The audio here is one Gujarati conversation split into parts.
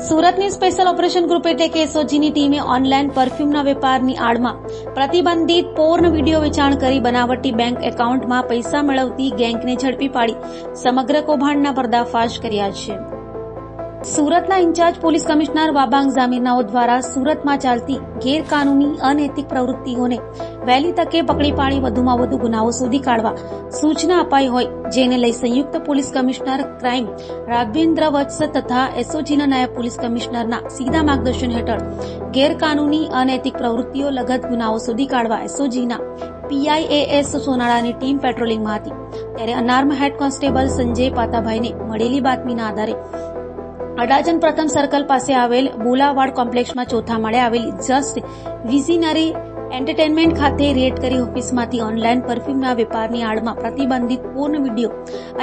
સુરતની સ્પેશિયલ ઓપરેશન ગ્રુપ એટલે કે એસઓજીની ટીમે ઓનલાઈન પરફ્યુમના વેપારની આડમાં પ્રતિબંધિત પોર્ન વિડીયો વેચાણ કરી બનાવટી બેંક એકાઉન્ટમાં પૈસા મેળવતી ગેંગને ઝડપી પાડી સમગ્ર કૌભાંડના પર્દાફાશ કર્યા છે. સુરતના ઇન્ચાર્જ પોલીસ કમિશનર વાબાંગ જામીરનાઓ દ્વારા સુરતમાં ચાલતી ગેરકાનૂની અનૈતિક પ્રવૃત્તિઓને વહેલી તકે પકડી પાડી વધુમાં વધુ ગુનાઓ શોધી કાઢવા સૂચના અપાઈ હોય, જેને લઈ સંયુક્ત પોલીસ કમિશનર ક્રાઇમ રાઘવેન્દ્ર વત્સ તથા એસઓજીના નાયબ પોલીસ કમિશનરના સીધા માર્ગદર્શન હેઠળ ગેરકાનૂની અનૈતિક પ્રવૃત્તિઓ લગત ગુનાઓ શોધી કાઢવા એસઓજીના પીઆઈએએસ સોનાળાની ટીમ પેટ્રોલિંગમાં હતી. ત્યારે અનાર્મ હેડ કોન્સ્ટેબલ સંજય પાતાભાઈને મળેલી બાતમીના આધારે અડાજણ પ્રથમ સર્કલ પાસે આવેલ બોલાવાડ કોમ્પ્લેક્સમાં ચોથા માળે આવેલી જસ્ટ વિઝિનરી એન્ટરટેનમેન્ટ ખાતે રેડ કરી ઓફિસમાંથી ઓનલાઈન પરફ્યુમના વેપારની આડમાં પ્રતિબંધિત પૂર્ણ વિડીયો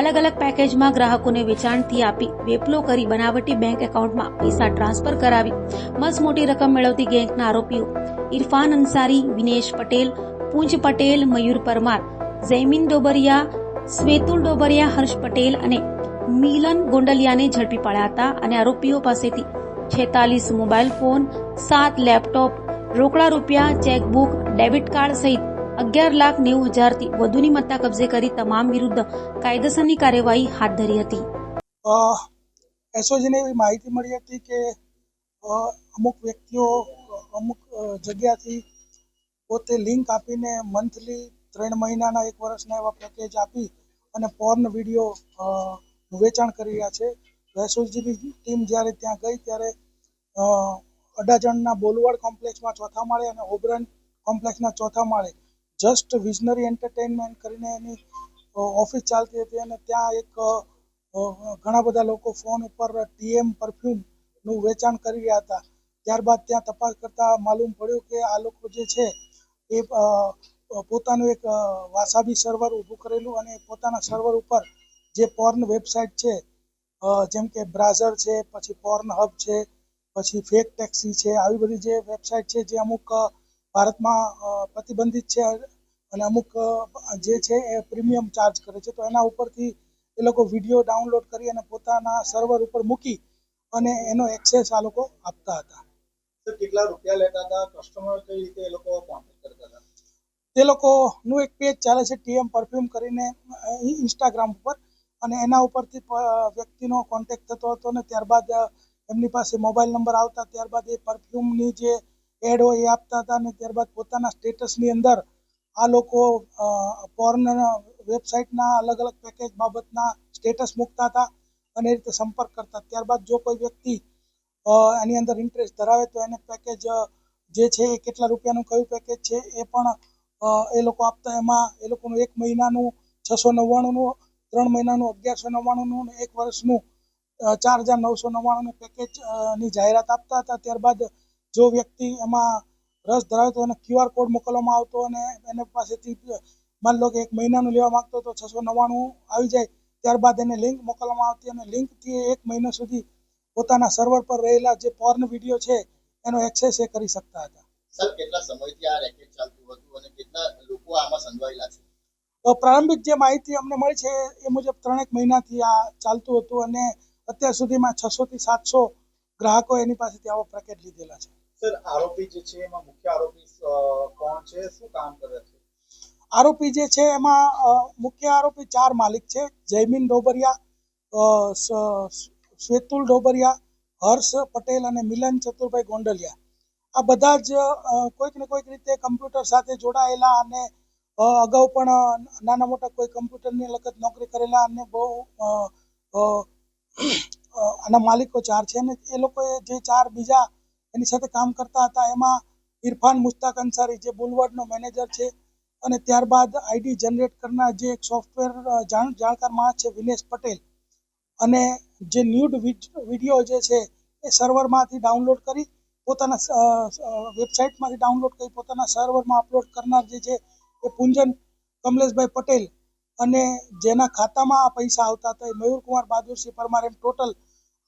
અલગ અલગ પેકેજમાં ગ્રાહકોને વેચાણથી આપી વેપલો કરી બનાવટી બેંક એકાઉન્ટમાં પૈસા ટ્રાન્સફર કરાવી મસ્ત મોટી રકમ મેળવતી ગેંગના આરોપીઓ ઇરફાન અંસારી, વિનેશ પટેલ, પૂંજ પટેલ, મયુર પરમાર, જૈમિન ડોબરિયા, સ્વેતુલ ડોબરિયા, હર્ષ પટેલ અને મિલન ગોંડલિયાને ઝડપી પાડ્યા હતા અને આરોપીઓ પાસેથી 46 મોબાઈલ ફોન, 7 લેપટોપ, રોકડા રૂપિયા, ચેકબુક, ડેબિટ કાર્ડ સહિત 11,90,000થી વધુની મત્તા કબજે કરી તમામ વિરુદ્ધ કાયદેસરની કાર્યવાહી હાથ ધરી હતી. એસઓજીને એવી માહિતી મળી હતી કે અમુક વ્યક્તિઓ અમુક જગ્યાથી પોતે લિંક આપીને મંથલી 3 મહિનાના 1 વર્ષના એવા પેકેજ આપી અને પોર્ન વિડીયો વેચાણ કરી રહ્યા છે. એસઓજીની ટીમ જ્યારે ત્યાં ગઈ ત્યારે અડાજણના બોલવાડ કોમ્પ્લેક્સમાં ચોથા માળે અને ઓબરન કોમ્પ્લેક્સના ચોથા માળે જસ્ટ વિઝનરી એન્ટરટેનમેન્ટ કરીને એની ઓફિસ ચાલતી હતી અને ત્યાં એક ઘણા બધા લોકો ફોન ઉપર ટીએમ પરફ્યુમનું વેચાણ કરી રહ્યા હતા. ત્યારબાદ ત્યાં તપાસ કરતા માલુમ પડ્યું કે આ લોકો જે છે એ પોતાનું એક વાસાબી સર્વર ઊભું કરેલું અને પોતાના સર્વર ઉપર જે પોર્ન વેબસાઇટ છે જેમ કે બ્રાઝર છે, પછી પોર્ન હબ છે, પછી ફેક ટેક્સી છે, આવી બધી જે વેબસાઇટ છે જે અમુક ભારતમાં પ્રતિબંધિત છે અને અમુક જે છે એ પ્રીમિયમ ચાર્જ કરે છે, તો એના ઉપરથી એ લોકો વિડીયો ડાઉનલોડ કરી અને પોતાના સર્વર ઉપર મૂકી અને એનો એક્સેસ આ લોકો આપતા હતા. કેટલા રૂપિયા લેતા હતા? કસ્ટમર કઈ રીતે એ લોકો કોન્ટેક્ટ કરતા હતા? તે લોકોનું એક પેજ ચાલે છે ટીએમ પરફ્યુમ કરીને ઇન્સ્ટાગ્રામ ઉપર, અને એના ઉપરથી વ્યક્તિનો કોન્ટેક્ટ થતો હતો અને ત્યારબાદ એમની પાસે મોબાઈલ નંબર આવતા, ત્યારબાદ એ પરફ્યુમની જે એડ હોય એ આપતા હતા અને ત્યારબાદ પોતાના સ્ટેટસની અંદર આ લોકો પોર્ન વેબસાઇટના અલગ અલગ પેકેજ બાબતના સ્ટેટસ મૂકતા હતા અને એ રીતે સંપર્ક કરતા. ત્યારબાદ જો કોઈ વ્યક્તિ એની અંદર ઇન્ટરેસ્ટ ધરાવે તો એને પેકેજ જે છે એ કેટલા રૂપિયાનું કયું પેકેજ છે એ પણ એ લોકો આપતા. એમાં એ લોકોનું 1 મહિનાનું 699નું, 3 મહિનાનું 1199નું અને 1 વર્ષનું 4,999નું પેકેજની જાહેરાત આપતા હતા. ત્યારબાદ જો વ્યક્તિ એમાં રસ ધરાવે તો એને QR કોડ મોકલવામાં આવતો અને એને પાસેથી માન લો કે 1 મહિનાનું લેવા માંગતો તો 699 આવી જાય. ત્યારબાદ એને લિંક મોકલવામાં આવતી અને લિંકથી 1 મહિના સુધી પોતાના સર્વર પર રહેલા જે પોર્ન વિડીયો છે એનો એક્સેસ એ કરી શકતા હતા. સર, કેટલા સમયથી આ રેકેટ ચાલતું હતું અને કેટલા લોકો આમાં સંડોવાયેલા છે? તો પ્રારંભિક જે માહિતી અમને મળી છે એ મુજબ 3 મહિનાથી આ ચાલતું હતું અને અત્યાર સુધીમાં 600 થી 700 ગ્રાહકો એની પાસેથી આવો પેકેજ લીધેલા છે. સર, આરોપી જે છે એમાં મુખ્ય આરોપી કોણ છે, શું કામ કરે છે? આરોપી જે છે એમાં મુખ્ય આરોપી 4 માલિક છે: જૈમિન ડોબરિયા, સ્વેતુલ ડોબરિયા, હર્ષ પટેલ અને મિલન ચતુરભાઈ ગોંડલિયા. આ બધા જ કોઈક ને કોઈક રીતે કમ્પ્યુટર સાથે જોડાયેલા અને અગાઉ પણ નાના મોટા કોઈ કમ્પ્યુટરની લગત નોકરી કરેલા અને બહુ આના માલિકો 4 છે અને એ લોકોએ જે 4 બીજા એની સાથે કામ કરતા હતા એમાં ઇરફાન મુસ્તાક અંસારી જે બોલવાડનો મેનેજર છે, અને ત્યારબાદ આઈડી જનરેટ કરનાર જે એક સોફ્ટવેર જાણકાર માણસ છે વિનેશ પટેલ, અને જે ન્યૂડ વિડીયો જે છે એ સર્વરમાંથી ડાઉનલોડ કરી પોતાના વેબસાઇટમાંથી ડાઉનલોડ કરી પોતાના સર્વરમાં અપલોડ કરનાર જે છે એ પૂંજન કમલેશભાઈ પટેલ, અને જેના ખાતામાં આ પૈસા આવતા હતા એ મયુરકુમાર બહાદુરસિંહ પરમાર. એમ ટોટલ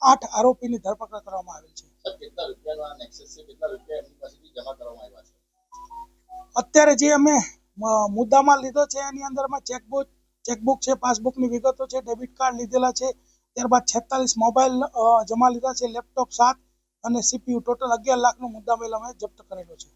8 આરોપીની ધરપકડ કરવામાં આવેલ છે. સર, કેટલા રૂપિયાનો આ નેક્સસ છે? કેટલા રૂપિયા એમની પાસેથી જમા કરવામાં આવ્યા છે? અત્યારે જે અમે મુદ્દામાં લીધો છે એની અંદરમાં ચેકબુક છે, પાસબુકની વિગતો છે, ડેબિટ કાર્ડ લીધેલા છે, ત્યારબાદ 46 મોબાઈલ જમા લીધા છે, લેપટોપ 7 અને CPU ટોટલ 11 લાખનો મુદ્દામાલ અમે જપ્ત કરેલો છે.